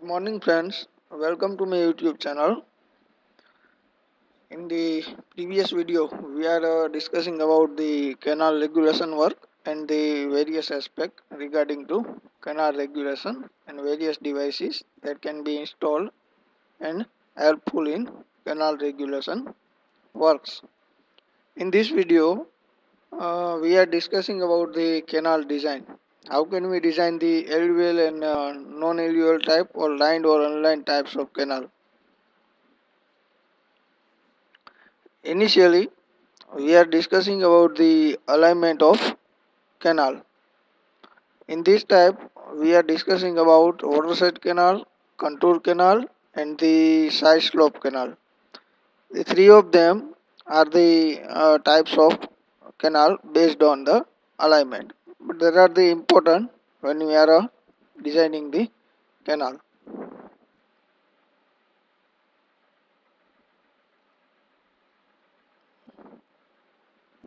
Morning friends, welcome to my YouTube channel. In the previous video, we are discussing about the canal regulation work and the various aspects regarding to canal regulation and various devices that can be installed and helpful in canal regulation works. In this video, we are discussing about the canal design. How can we design the alluvial and non-alluvial type or lined or unlined types of canal? Initially, we are discussing about the alignment of canal. In this type, we are discussing about watershed canal, contour canal, and the side slope canal. The three of them are the types of canal based on the alignment. But there are the important when we are designing the canal.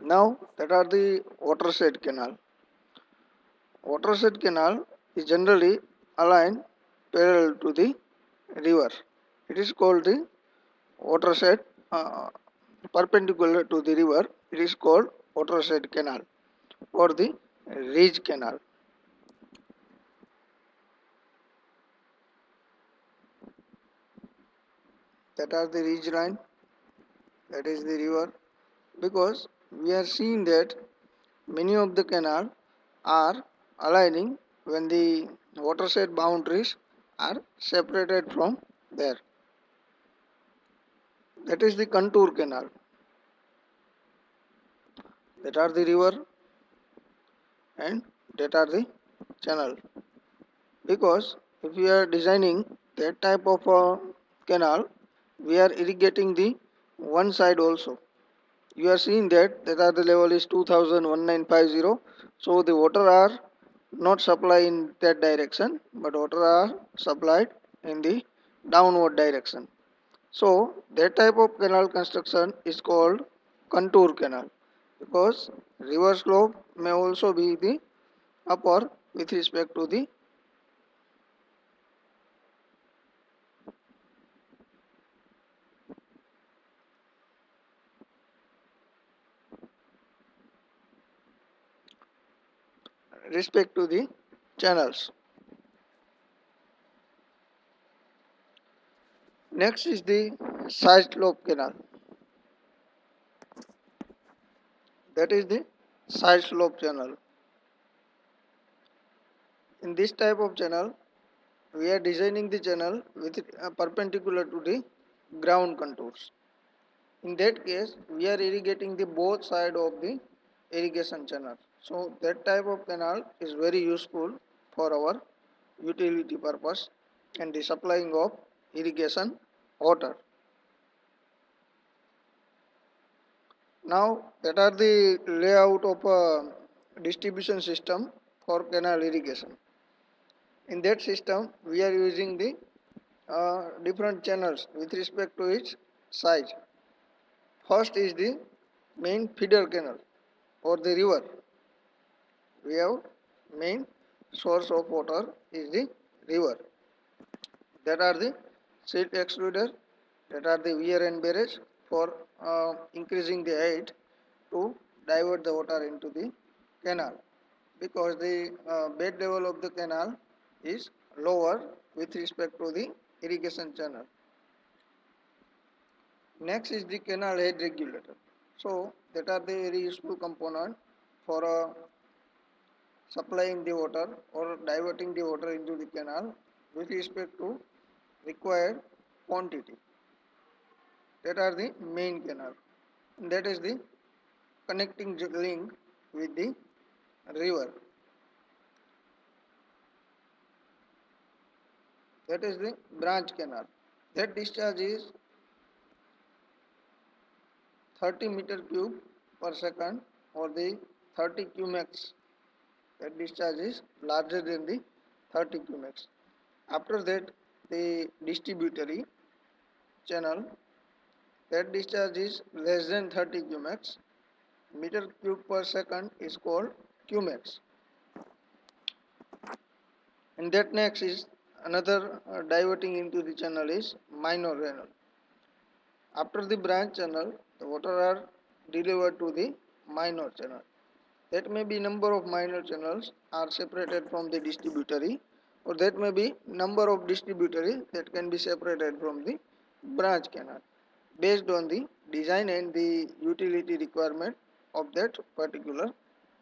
Now that are the watershed canal. Watershed canal is generally aligned parallel to the river. It is called the watershed perpendicular to the river. It is called watershed canal or the ridge canal. That are the ridge line. That is the river. Because we are seeing that many of the canal are aligning when the watershed boundaries are separated from there. That is the contour canal. That are the river and that are the channel. Because if we are designing that type of canal, we are irrigating the one side also. You are seeing that are the level is 201950. So the water are not supplied in that direction, but water are supplied in the downward direction. So that type of canal construction is called contour canal, because river slope may also be the upper with respect to the channels. Next is the side slope canal. That is the side slope channel. In this type of channel, we are designing the channel with perpendicular to the ground contours. In that case, we are irrigating the both side of the irrigation channel. So that type of canal is very useful for our utility purpose and the supplying of irrigation water. Now that are the layout of a distribution system for canal irrigation. In that system, we are using the different channels with respect to its size. First is the main feeder canal or the river. We have main source of water is the river. That are the silt extruder, that are the weir and barrage for increasing the height to divert the water into the canal, because the bed level of the canal is lower with respect to the irrigation channel. Next is the canal head regulator. So that are the very useful component for supplying the water or diverting the water into the canal with respect to required quantity. That are the main canal. That is the connecting link with the river. That is the branch canal. That discharge is 30 meter cube per second or the 30 cumex. That discharge is larger than the 30 cumex. After that, the distributary channel, that discharge is less than 30 cumex. Meter cube per second is called cumex. And that next is another diverting into the channel is minor channel. After the branch channel, the water are delivered to the minor channel. That may be number of minor channels are separated from the distributary, or that may be number of distributary that can be separated from the branch canal based on the design and the utility requirement of that particular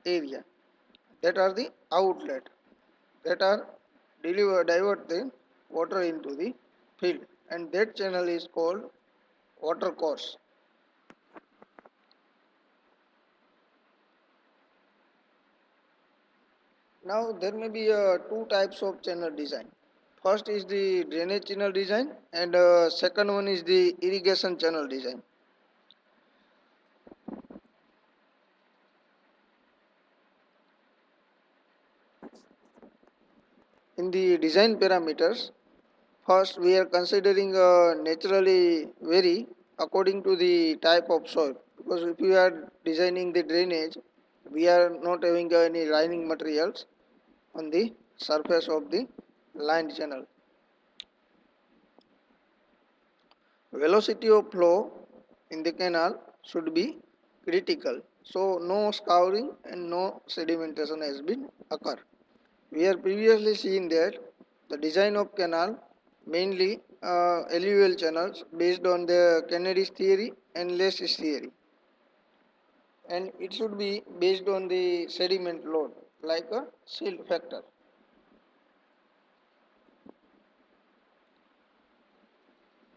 area. That are the outlet that are divert the water into the field, and that channel is called water course. Now there may be two types of channel design. First is the drainage channel design, and second one is the irrigation channel design. In the design parameters, first we are considering naturally vary according to the type of soil. Because if we are designing the drainage, we are not having any lining materials on the surface of the lined channel. Velocity of flow in the canal should be critical. So no scouring and no sedimentation has been occurred. We have previously seen that the design of canal mainly alluvial channels based on the Kennedy's theory and Lacey's theory, and it should be based on the sediment load like a silt factor.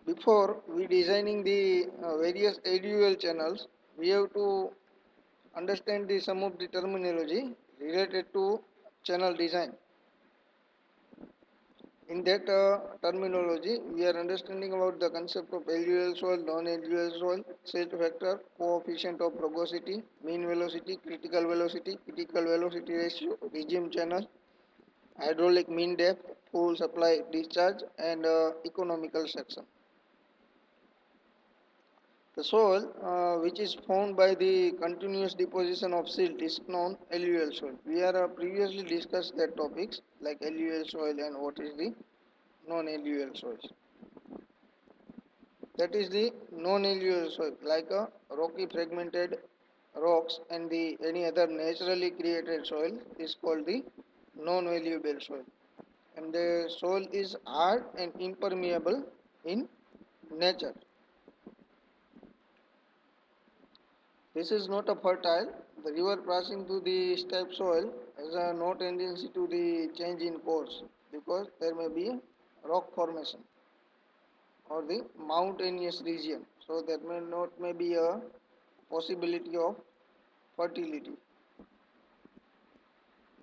Before we designing the various alluvial channels, we have to understand the some of the terminology related to channel design. In that terminology, we are understanding about the concept of alluvial soil, non-alluvial soil, silt factor, coefficient of rugosity, mean velocity, critical velocity ratio, regime channel, hydraulic mean depth, full supply discharge, and economical section. The soil, which is formed by the continuous deposition of silt, is known alluvial soil. We are previously discussed that topics like alluvial soil and what is the non-alluvial soils. That is the non-alluvial soil, like a rocky fragmented rocks and the any other naturally created soil is called the non-alluvial soil. And the soil is hard and impermeable in nature. This is not a fertile. The river passing through the steppe soil has a no tendency to the change in course because there may be rock formation or the mountainous region. So that may be a possibility of fertility.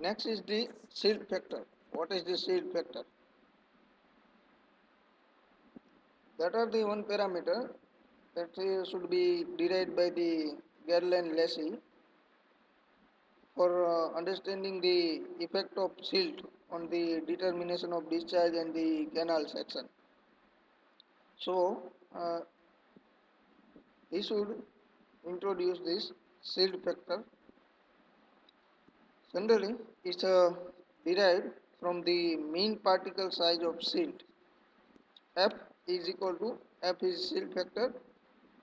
Next is the silt factor. What is the silt factor? That are the one parameter that should be derived by the Gerland-Lacey for understanding the effect of silt on the determination of discharge and the canal section. So, he should introduce this silt factor. Generally, it's derived from the mean particle size of silt. F is equal to F is silt factor,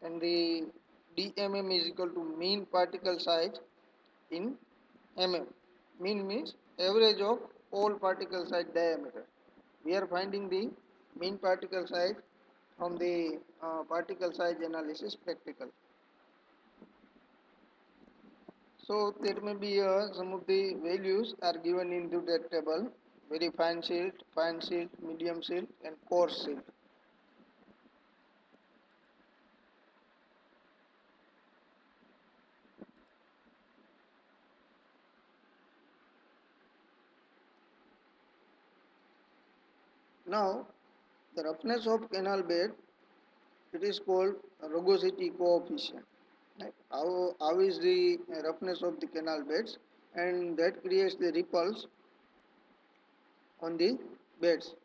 and the dmm is equal to mean particle size in mm. Mean means average of all particle size diameter. We are finding the mean particle size from the particle size analysis practical. So there may be some of the values are given into that table: very fine silt, medium silt, and coarse silt. Now, the roughness of canal bed, it is called rugosity coefficient. Right? How is the roughness of the canal beds, and that creates the ripples on the beds.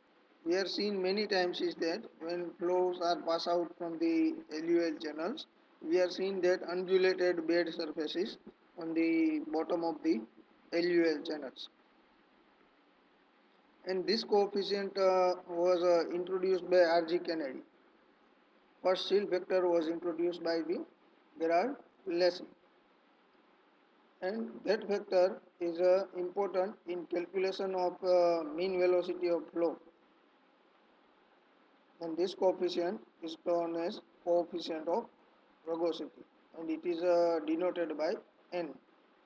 We are seen many times is that when flows are pass out from the alluvial channels, we are seeing that undulated bed surfaces on the bottom of the alluvial channels. and this coefficient was introduced by R.G. Kennedy. First shield vector was introduced by the Gerard Lessig, and that vector is important in calculation of mean velocity of flow, and this coefficient is known as coefficient of rugosity, and it is denoted by n.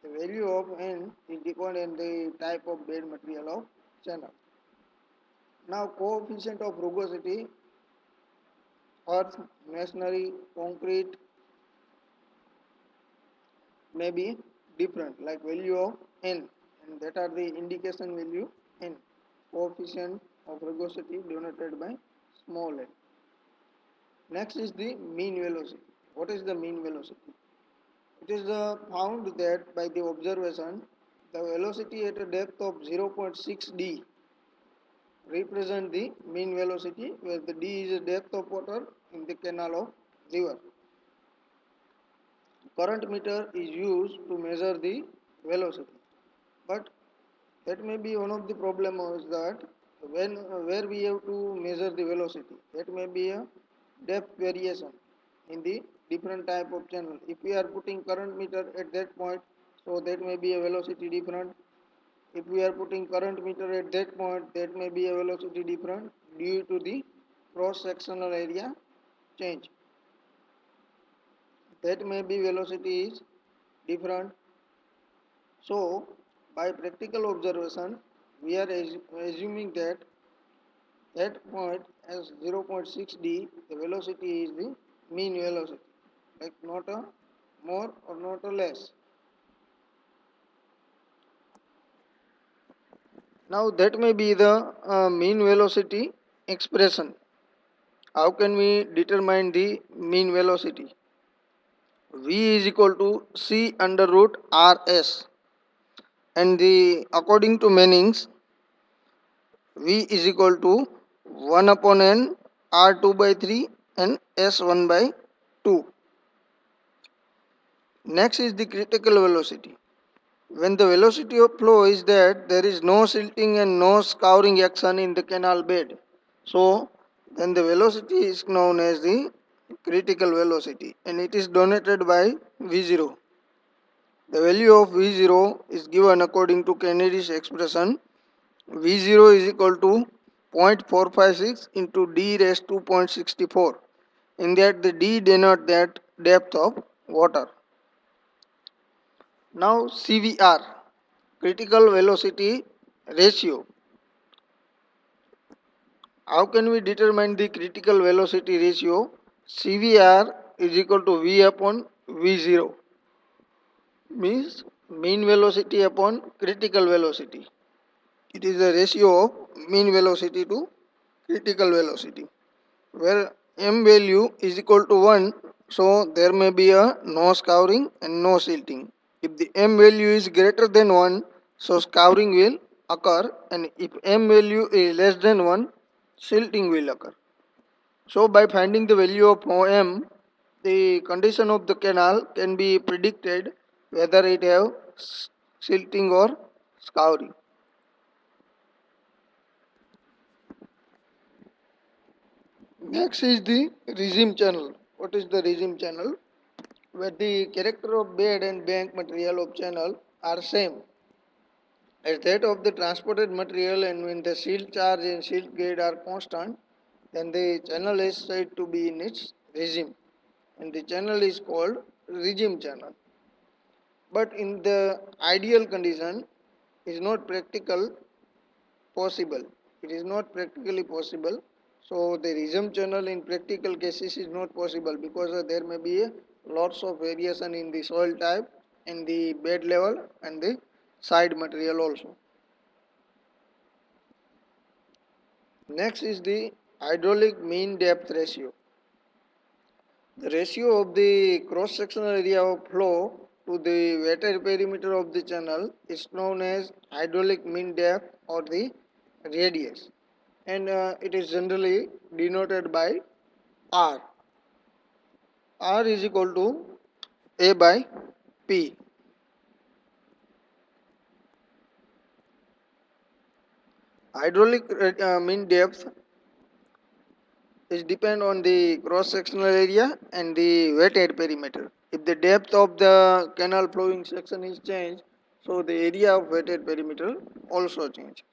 The value of n is dependent on the type of bed material of channel. Now, coefficient of rugosity, earth, masonry, concrete may be different, like value of n, and that are the indication value n. Coefficient of rugosity denoted by small n. Next is the mean velocity. What is the mean velocity? It is found that by the observation, the velocity at a depth of 0.6 d represent the mean velocity, where the d is the depth of water in the canal of river. Current meter is used to measure the velocity, but that may be one of the problems is that when where we have to measure the velocity, that may be a depth variation in the different type of channel. If we are putting current meter at that point, so that may be a velocity different. If we are putting current meter at that point, that may be a velocity different due to the cross sectional area change. That may be velocity is different. So, by practical observation, we are assuming that at point as 0.6 d, the velocity is the mean velocity, like not a more or not a less. Now, that may be the mean velocity expression. How can we determine the mean velocity? V is equal to C under root RS, and the according to Manning's, V is equal to 1 upon N R2 by 3 and S1 by 2. Next is the critical velocity. When the velocity of flow is that there is no silting and no scouring action in the canal bed, so then the velocity is known as the critical velocity, and it is denoted by V0. The value of V0 is given according to Kennedy's expression. V0 is equal to 0.456 into D raised to 0.64. In that the D denote that depth of water. Now CVR, critical velocity ratio. How can we determine the critical velocity ratio? CVR is equal to V upon V0, means mean velocity upon critical velocity. It is the ratio of mean velocity to critical velocity, where m value is equal to 1, so there may be a no scouring and no silting. If the m value is greater than 1, so scouring will occur, and if m value is less than 1, silting will occur. So by finding the value of m, the condition of the canal can be predicted whether it have silting or scouring. Next is the regime channel. What is the regime channel? Where the character of bed and bank material of channel are same as that of the transported material, and when the shield charge and shield grade are constant, then the channel is said to be in its regime, and the channel is called regime channel. But in the ideal condition, is not practical possible. It is not practically possible. So the regime channel in practical cases is not possible because there may be lots of variation in the soil type, in the bed level, and the side material also. Next is the hydraulic mean depth ratio. The ratio of the cross-sectional area of flow to the wetted perimeter of the channel is known as hydraulic mean depth or the radius, and it is generally denoted by R. R is equal to A by P. Hydraulic mean depth is depend on the cross sectional area and the wetted perimeter. If the depth of the canal flowing section is changed, so the area of wetted perimeter also change.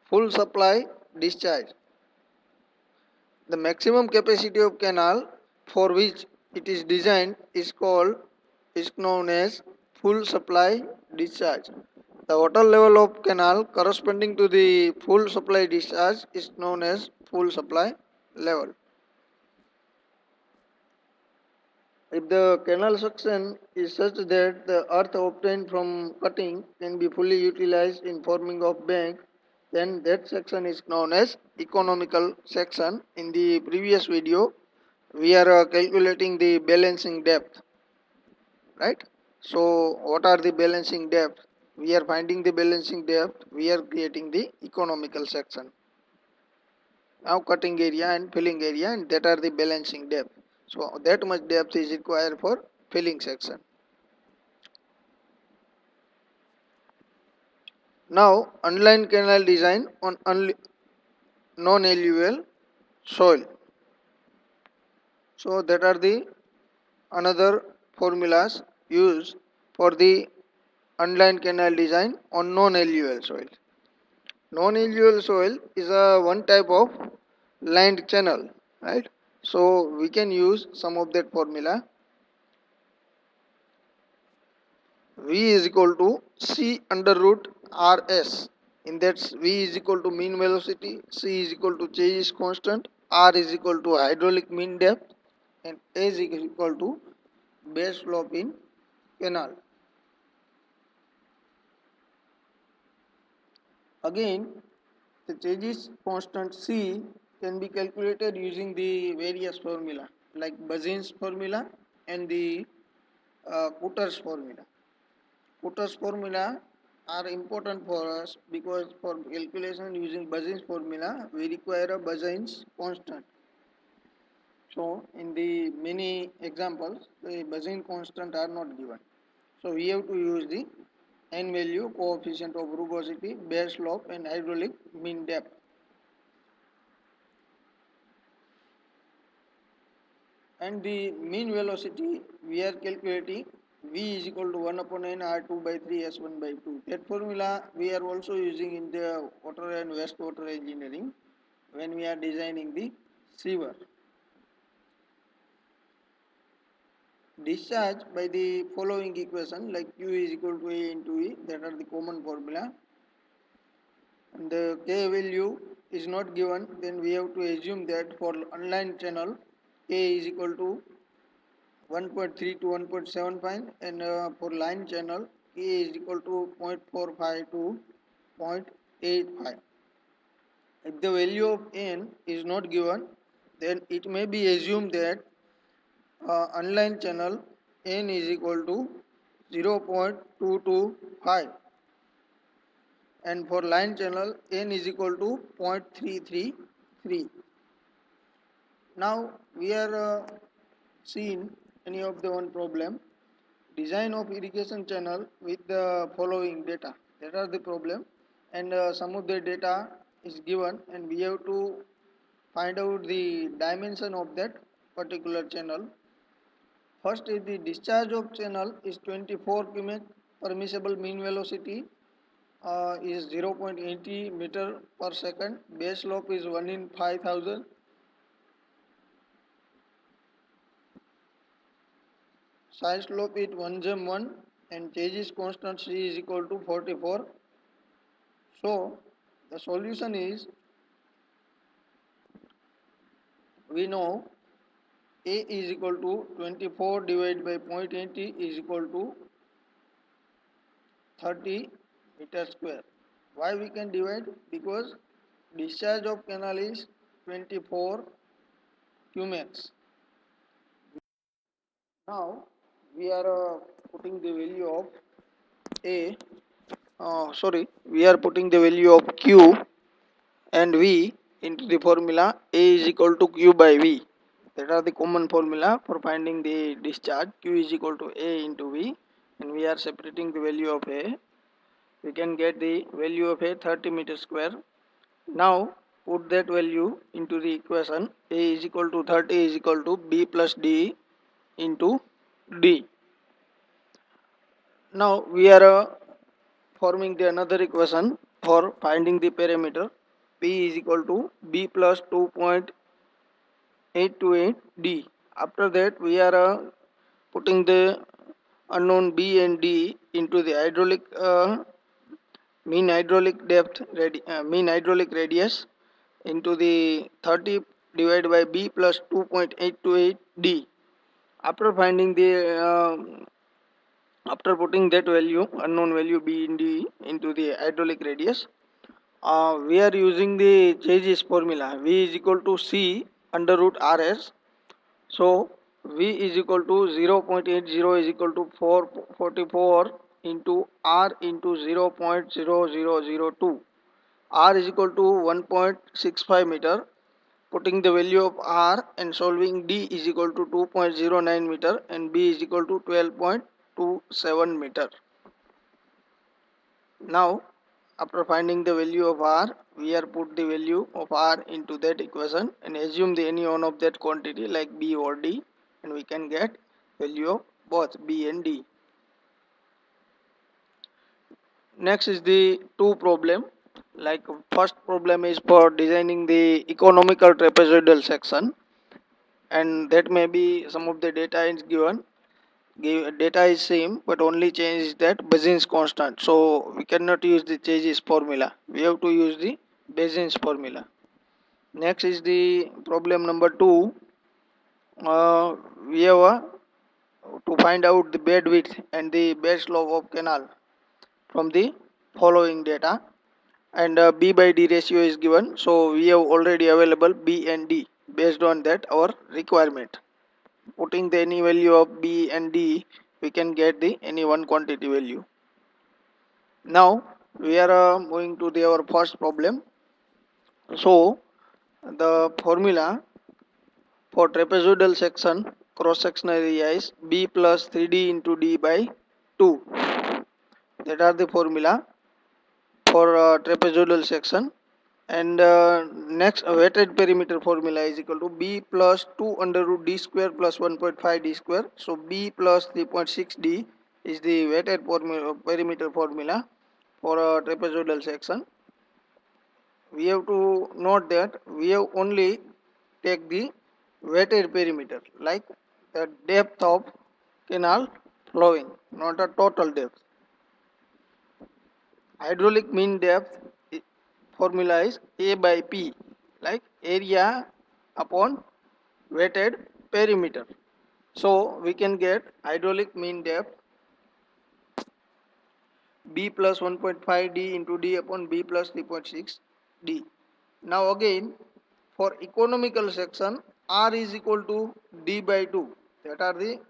Full supply discharge. The maximum capacity of canal for which it is designed is known as full supply discharge. The water level of canal corresponding to the full supply discharge is known as full supply level. If the canal section is such that the earth obtained from cutting can be fully utilized in forming of bank, then that section is known as economical section. In the previous video, we are calculating the balancing depth, right? So, what are the balancing depth? We are finding the balancing depth, we are creating the economical section. Now cutting area and filling area, and that are the balancing depth. So that much depth is required for filling section. Now unlined canal design on non-alluvial soil. So that are the another formulas used for the unlined canal design on non-alluvial soil. Non-alluvial soil is a one type of lined channel, right? So we can use some of that formula. V is equal to C under root RS. In that V is equal to mean velocity, C is equal to change constant, R is equal to hydraulic mean depth, and A is equal to base slope in canal. Again, the changes constant C can be calculated using the various formula like Bazin's formula and the Cooter's formula. Cooter's formula are important for us because for calculation using Bazin's formula we require a Bazin's constant. So in the many examples the Bazin constant are not given. So we have to use the n value, coefficient of rugosity, base slope and hydraulic mean depth. And the mean velocity we are calculating v is equal to 1 upon n r2 by 3 s1 by 2. That formula we are also using in the water and wastewater engineering when we are designing the sewer. Discharge by the following equation like q is equal to a into e, that are the common formula, and the k value is not given, then we have to assume that for unlined channel k is equal to 1.3 to 1.75, and for line channel k is equal to 0.45 to 0.85. If the value of n is not given, then it may be assumed that unlined channel n is equal to 0.225, and for line channel n is equal to 0.333. Now we are seeing any of the one problem, design of irrigation channel with the following data. That are the problem, and some of the data is given, and we have to find out the dimension of that particular channel. First is the discharge of channel is 24 cubic, permissible mean velocity is 0.80 meter per second, base slope is 1 in 5000, side slope is 1 gem 1, and changes constant C is equal to 44. So the solution is, we know A is equal to 24 divided by 0.80 is equal to 30 meter square. Why we can divide? Because discharge of canal is 24 cumecs. Now we are putting the value of A, we are putting the value of Q and V into the formula A is equal to Q by V. That are the common formula for finding the discharge. Q is equal to A into V, and we are separating the value of A. we can get the value of a 30 meter square. Now put that value into the equation. A is equal to 30 is equal to B plus D into D. Now we are forming the another equation for finding the parameter. P is equal to B plus 2.828 D. After that we are putting the unknown B and D into the hydraulic mean hydraulic radius into the 30 divided by B plus 2.828 D. After finding the after putting that value unknown value B and D into the hydraulic radius, we are using the Chase's formula. V is equal to C under root RS. So V is equal to 0.80 is equal to 444 into R into 0.0002. R is equal to 1.65 meter. Putting the value of R and solving, D is equal to 2.09 meter and B is equal to 12.27 meter. Now after finding the value of R, we are put the value of R into that equation and assume the any one of that quantity like B or D, and we can get value of both B and D. Next is the two problem. Like first problem is for designing the economical trapezoidal section, and that may be some of the data is given. Data is same, but only change is that Bayes constant. So we cannot use the Chase's formula. We have to use the Bayes formula. Next is the problem number 2. We have to find out the bed width and the bed slope of canal from the following data, and B by D ratio is given. So we have already available B and D based on that our requirement. Putting the any value of B and D, we can get the any one quantity value. Now we are moving to our first problem. So the formula for trapezoidal section cross sectional area is B plus 3D into D by 2. That are the formula for trapezoidal section. And next weighted perimeter formula is equal to B plus 2 under root D square plus 1.5 D square. So B plus 3.6 D is the weighted perimeter formula for a trapezoidal section. We have to note that we have only take the weighted perimeter, like the depth of canal flowing, not a total depth. Hydraulic mean depth formula is A by P, like area upon weighted perimeter. So we can get hydraulic mean depth B plus 1.5 D into D upon B plus 3.6 D. Now again for economical section, R is equal to D by 2. That are the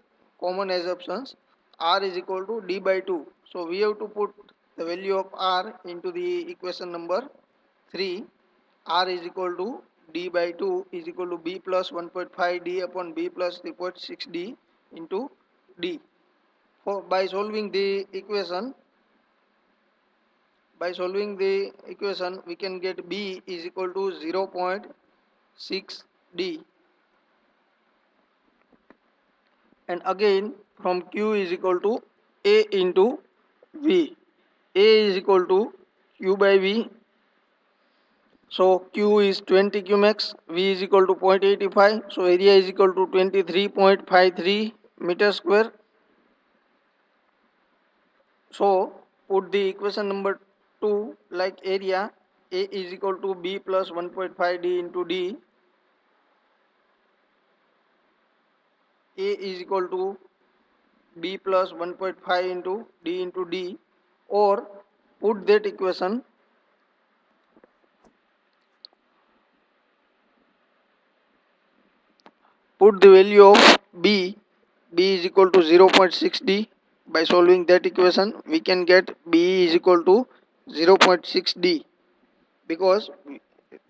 common assumptions. R is equal to D by 2. So we have to put the value of R into the equation number 3. R is equal to D by 2 is equal to B plus 1.5 D upon B plus 3.6 D into D. By solving the equation, we can get B is equal to 0.6 D, and again from Q is equal to A into V. A is equal to Q by V. So Q is 20 Qmax, V is equal to 0.85. So area is equal to 23.53 meter square. So put the equation number 2 like area A is equal to B plus 1.5 D into D. A is equal to B plus 1.5 into D, or put that equation put the value of B is equal to 0.6 D. By solving that equation we can get B is equal to 0.6 D, because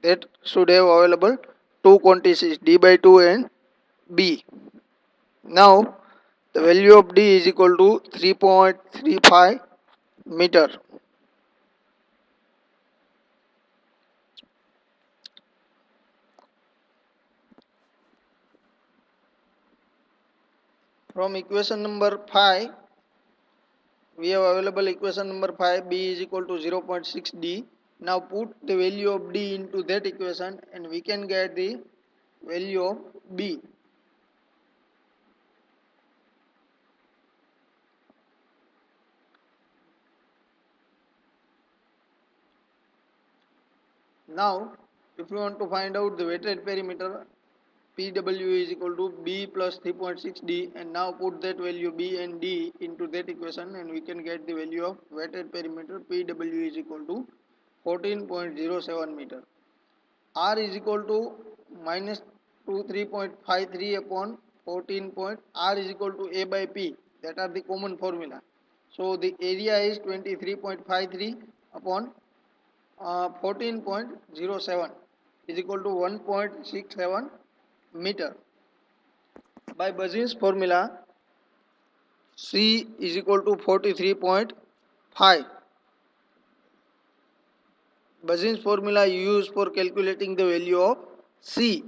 that should have available two quantities D by 2 and B. Now the value of D is equal to 3.35 meter. From equation number 5, we have available equation number 5, b is equal to 0.6d. Now put the value of d into that equation and we can get the value of b. Now if you want to find out the weighted perimeter, PW is equal to B plus 3.6D, and now put that value B and D into that equation and we can get the value of weighted perimeter. PW is equal to 14.07 meter. R is equal to minus 23.53 upon 14 point. R is equal to A by P. That are the common formula. So the area is 23.53 upon 14.07 is equal to 1.67 meter. By Bazин's formula, C is equal to 43.5. Bazин's formula used for calculating the value of C.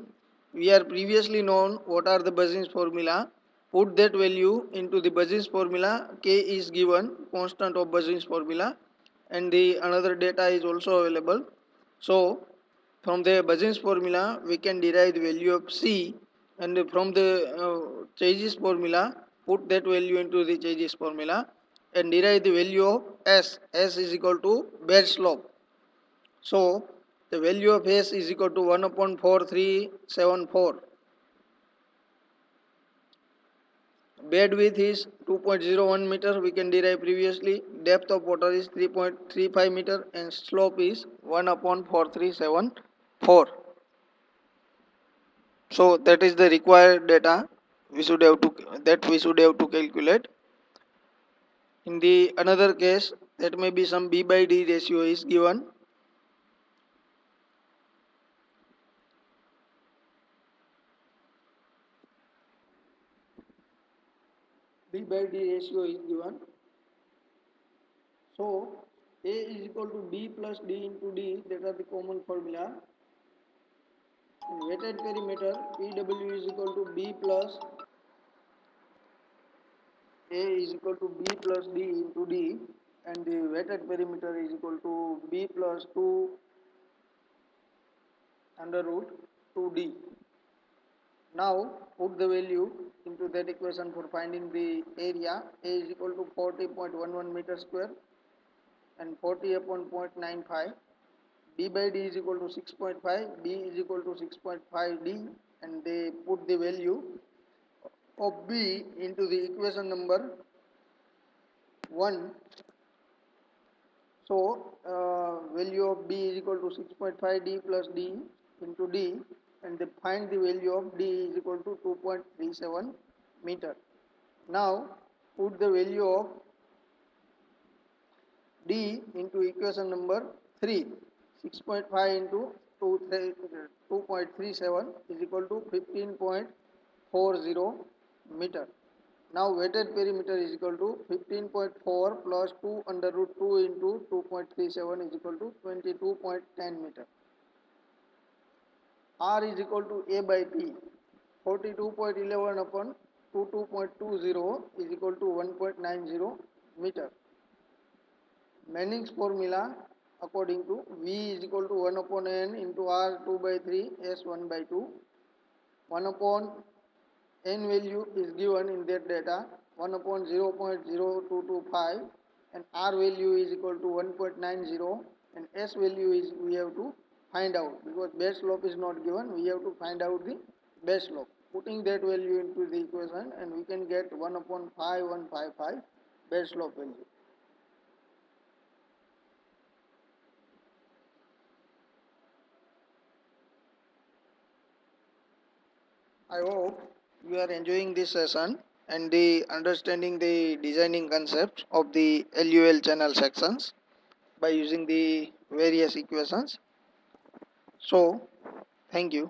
We are previously known what are the Bazин's formula. Put that value into the Bazин's formula. K is given, constant of Bazин's formula, and the another data is also available. So from the Bazин's formula we can derive the value of C, and from the Chase's formula put that value into the Chase's formula and derive the value of S. S is equal to bed slope. So the value of S is equal to 1 upon 4374. Bed width is 2.01 meter, we can derive previously. Depth of water is 3.35 meter and slope is 1 upon 4374. So that is the required data we should have to calculate. In the another case, that may be some B by D ratio is given. B by D ratio is given. So A is equal to B plus D into D, that are the common formula. In weighted perimeter, PW is equal to B plus A is equal to B plus D into D, and the weighted perimeter is equal to B plus 2 under root 2D. Now put the value into that equation for finding the area. A is equal to 40.11 meter square and 40 upon 0.95. B by D is equal to 6.5, B is equal to 6.5D, and they put the value of B into the equation number 1. So value of B is equal to 6.5D plus D into D, and they find the value of D is equal to 2.37 meter. Now put the value of D into equation number 3. 6.5 into 2.37 is equal to 15.40 meter. Now weighted perimeter is equal to 15.4 plus 2 under root 2 into 2.37 is equal to 22.10 meter. R is equal to A by P. 42.11 upon 22.20 is equal to 1.90 meter. Manning's formula according to V is equal to 1 upon N into R 2 by 3 S 1 by 2. 1 upon N value is given in that data, 1 upon 0.0225, and R value is equal to 1.90, and S value is we have to find out, because base slope is not given, we have to find out the base slope. Putting that value into the equation and we can get 1 upon 5155 base slope value. I hope you are enjoying this session and the understanding the designing concepts of the LUL channel sections by using the various equations. So, thank you.